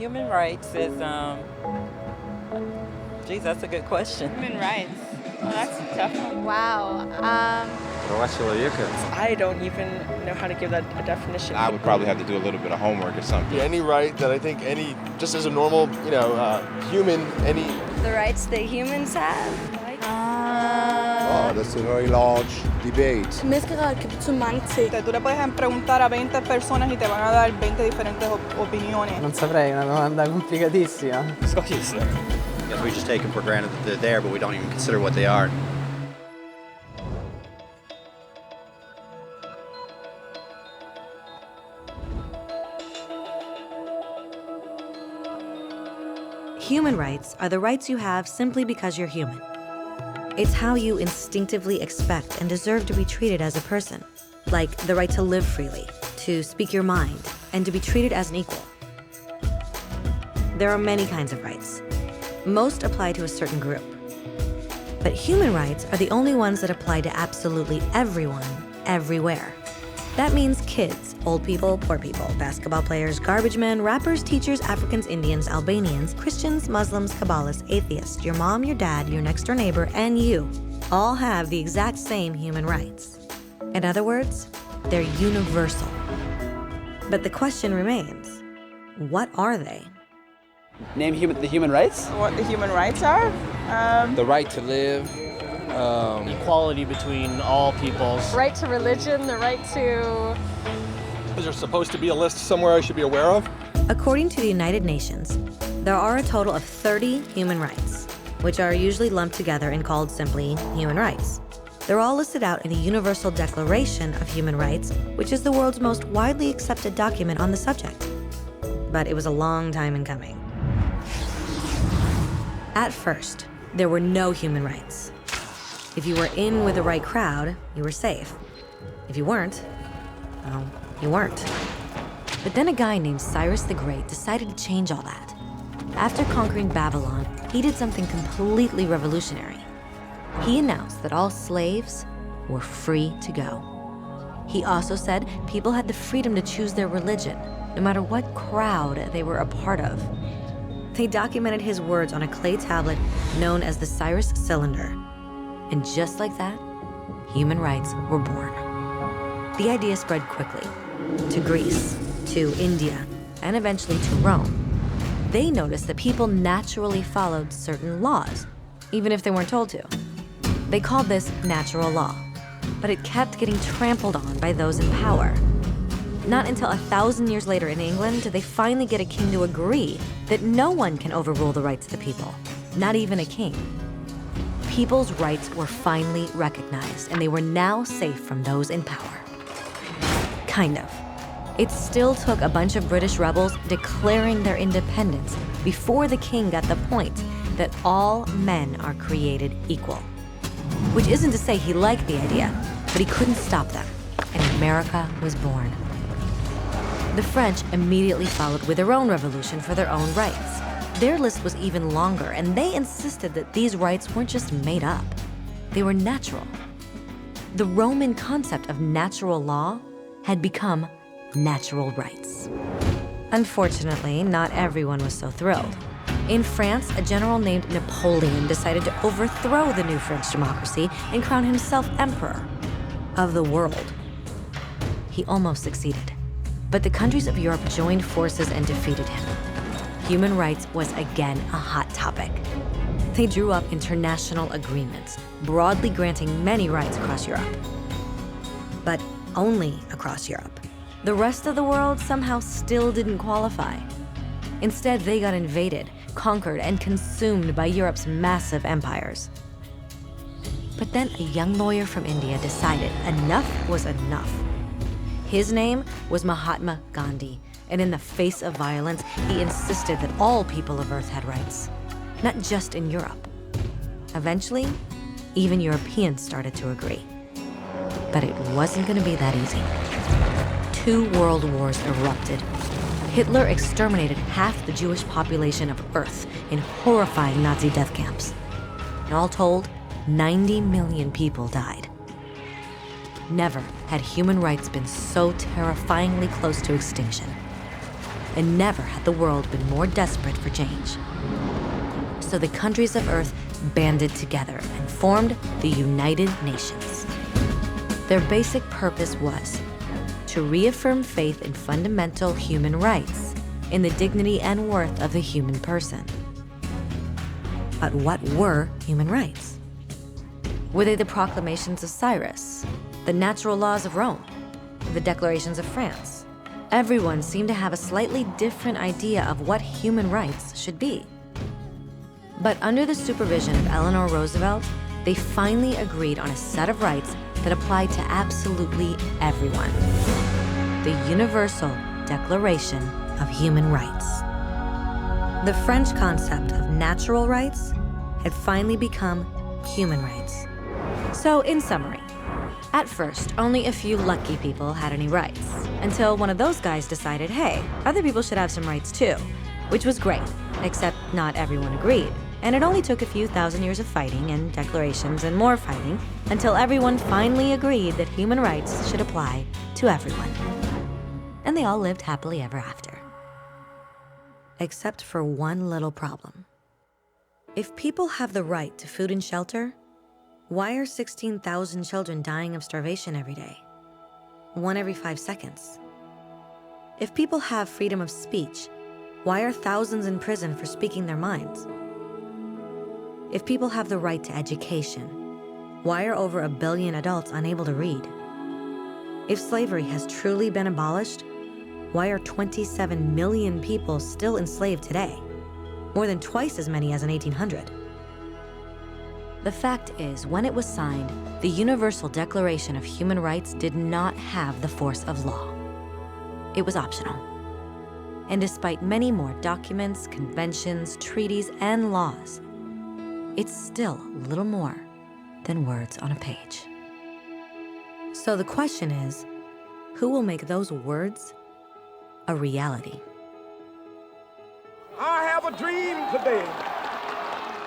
Human rights is, geez, that's a good question. Human rights. Oh, that's a tough one. Wow. I don't even know how to give that a definition. I would probably have to do a little bit of homework or something. Any right that I think just as a normal, human, any... The rights that humans have? That's a very large debate. Mezclar que too mange ting. Tú le puedes preguntar a 20 personas y te van a dar 20 diferentes opiniones. Non saprei, è una domanda complicatissima. Guess we just take them for granted that they're there, but we don't even consider what they are. Human rights are the rights you have simply because you're human. It's how you instinctively expect and deserve to be treated as a person, like the right to live freely, to speak your mind, and to be treated as an equal. There are many kinds of rights. Most apply to a certain group. But human rights are the only ones that apply to absolutely everyone, everywhere. That means kids, old people, poor people, basketball players, garbage men, rappers, teachers, Africans, Indians, Albanians, Christians, Muslims, Kabbalists, atheists, your mom, your dad, your next door neighbor, and you all have the exact same human rights. In other words, they're universal. But the question remains, what are they? Name the human rights? What the human rights are? The right to live. Equality between all peoples. Right to religion, the right to... Is there supposed to be a list somewhere I should be aware of? According to the United Nations, there are a total of 30 human rights, which are usually lumped together and called simply human rights. They're all listed out in the Universal Declaration of Human Rights, which is the world's most widely accepted document on the subject. But it was a long time in coming. At first, there were no human rights. If you were in with the right crowd, you were safe. If you weren't, well, you weren't. But then a guy named Cyrus the Great decided to change all that. After conquering Babylon, he did something completely revolutionary. He announced that all slaves were free to go. He also said people had the freedom to choose their religion, no matter what crowd they were a part of. They documented his words on a clay tablet known as the Cyrus Cylinder. And just like that, human rights were born. The idea spread quickly to Greece, to India, and eventually to Rome. They noticed that people naturally followed certain laws, even if they weren't told to. They called this natural law, but it kept getting trampled on by those in power. Not until 1,000 years later in England did they finally get a king to agree that no one can overrule the rights of the people, not even a king. People's rights were finally recognized, and they were now safe from those in power. Kind of. It still took a bunch of British rebels declaring their independence before the king got the point that all men are created equal. Which isn't to say he liked the idea, but he couldn't stop them, and America was born. The French immediately followed with their own revolution for their own rights. Their list was even longer, and they insisted that these rights weren't just made up. They were natural. The Roman concept of natural law had become natural rights. Unfortunately, not everyone was so thrilled. In France, a general named Napoleon decided to overthrow the new French democracy and crown himself emperor of the world. He almost succeeded, but the countries of Europe joined forces and defeated him. Human rights was again a hot topic. They drew up international agreements, broadly granting many rights across Europe. But only across Europe. The rest of the world somehow still didn't qualify. Instead, they got invaded, conquered, and consumed by Europe's massive empires. But then a young lawyer from India decided enough was enough. His name was Mahatma Gandhi, and in the face of violence, he insisted that all people of Earth had rights, not just in Europe. Eventually, even Europeans started to agree. But it wasn't going to be that easy. 2 world wars erupted. Hitler exterminated half the Jewish population of Earth in horrifying Nazi death camps. And all told, 90 million people died. Never had human rights been so terrifyingly close to extinction. and never had the world been more desperate for change. So the countries of Earth banded together and formed the United Nations. Their basic purpose was to reaffirm faith in fundamental human rights, in the dignity and worth of the human person. But what were human rights? Were they the proclamations of Cyrus, the natural laws of Rome, the declarations of France? Everyone seemed to have a slightly different idea of what human rights should be. But under the supervision of Eleanor Roosevelt, they finally agreed on a set of rights that applied to absolutely everyone. The Universal Declaration of Human Rights. The French concept of natural rights had finally become human rights. So in summary, at first, only a few lucky people had any rights, until one of those guys decided, hey, other people should have some rights too, which was great, except not everyone agreed. And it only took a few thousand years of fighting and declarations and more fighting until everyone finally agreed that human rights should apply to everyone. And they all lived happily ever after. Except for one little problem. If people have the right to food and shelter, why are 16,000 children dying of starvation every day? 1 every 5 seconds. If people have freedom of speech, why are thousands in prison for speaking their minds? If people have the right to education, why are over 1 billion adults unable to read? If slavery has truly been abolished, why are 27 million people still enslaved today? More than twice as many as in 1800. The fact is, when it was signed, the Universal Declaration of Human Rights did not have the force of law. It was optional. And despite many more documents, conventions, treaties, and laws, it's still little more than words on a page. So the question is, who will make those words a reality? I have a dream today.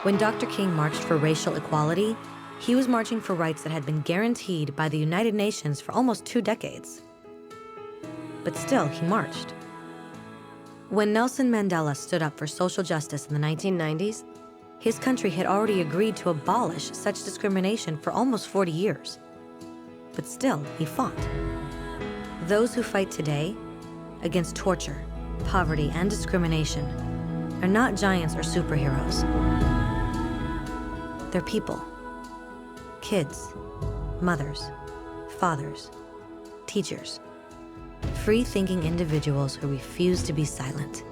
When Dr. King marched for racial equality, he was marching for rights that had been guaranteed by the United Nations for almost 2 decades. But still, he marched. When Nelson Mandela stood up for social justice in the 1990s, his country had already agreed to abolish such discrimination for almost 40 years. But still, he fought. Those who fight today against torture, poverty, and discrimination are not giants or superheroes. They're people. Kids, mothers, fathers, teachers. Free-thinking individuals who refuse to be silent.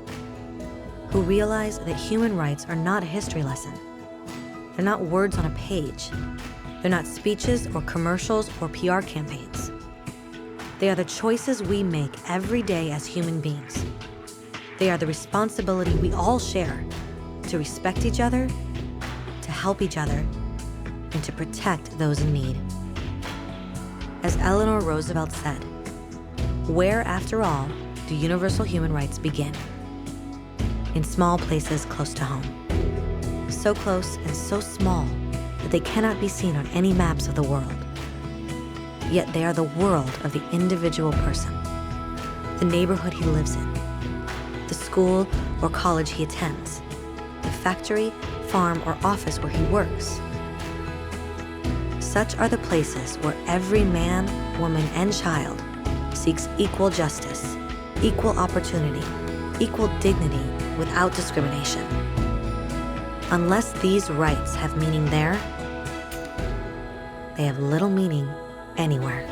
Who realize that human rights are not a history lesson. They're not words on a page. They're not speeches or commercials or PR campaigns. They are the choices we make every day as human beings. They are the responsibility we all share to respect each other, to help each other, and to protect those in need. As Eleanor Roosevelt said, where, after all, do universal human rights begin? In small places close to home. So close and so small that they cannot be seen on any maps of the world. Yet they are the world of the individual person, the neighborhood he lives in, the school or college he attends, the factory, farm, or office where he works. Such are the places where every man, woman, and child seeks equal justice, equal opportunity, equal dignity without discrimination. Unless these rights have meaning there, they have little meaning anywhere.